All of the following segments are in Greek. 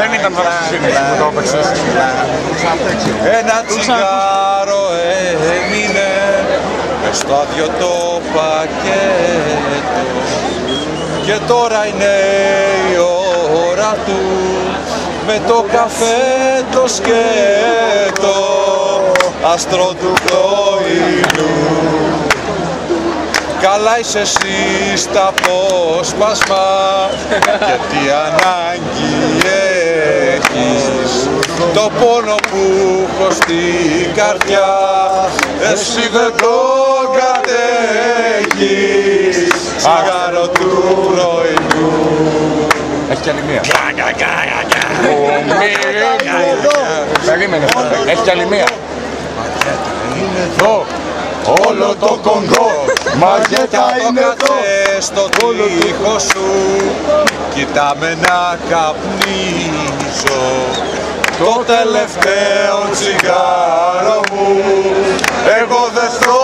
Δεν ήταν φαντασιοσύνη που το έπαιξες. Ένα τσιγάρο έμεινε μες στο άδειο το πακέτο και τώρα είναι η ώρα του με το καφέ το σκέτο άστρο του πρωινού. Καλά είσαι εσύ στα απόσπασμα και τι ανάγκη έχεις. Το πόνο που έχω στην καρδιά εσύ δεν το κατέχεις. Τσιγάρο του πρωινού. Έχει κι άλλη μία. Περίμενε. Έχει κι άλλη μία. Εδώ. Όλο το Κονγκό. Μαριέτα είναι εδώ. Στο τοίχο σου κοιτάμε να καπνίζω το τελευταίο τσιγάρο μου. Εγώ δεν το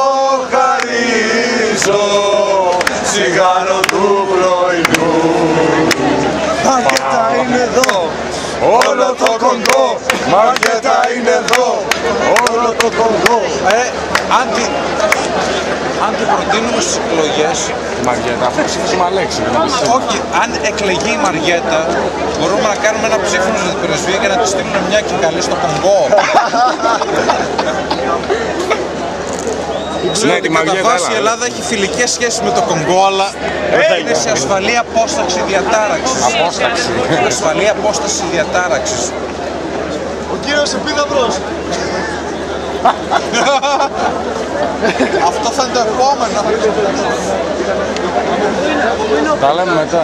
χαρίζω. Τσιγάρο του πρωινού. Μαριέτα είναι εδώ. Όλο το Κονγκό. Μαριέτα είναι εδώ. Όλο το Κονγκό. Αν την προτείνουμε στις εκλογές, Μαριέτα, αυτό είναι σήμα λέξη. όχι, αν εκλεγεί η Μαριέτα, μπορούμε να κάνουμε ένα ψήφισμα στην πρεσβεία και να τη στείλουμε μια και καλή στο Κονγκό. Ξέρω ότι κατά βάση η Ελλάδα έχει φιλικές σχέσεις με το Κονγκό, αλλά είναι σε ασφαλή απόσταση διατάραξης. Ασφαλή απόσταση διατάραξης. Ο κύριος Επίδαυρος. Αυτό θα είναι το επόμενο. Τα λέμε μετά.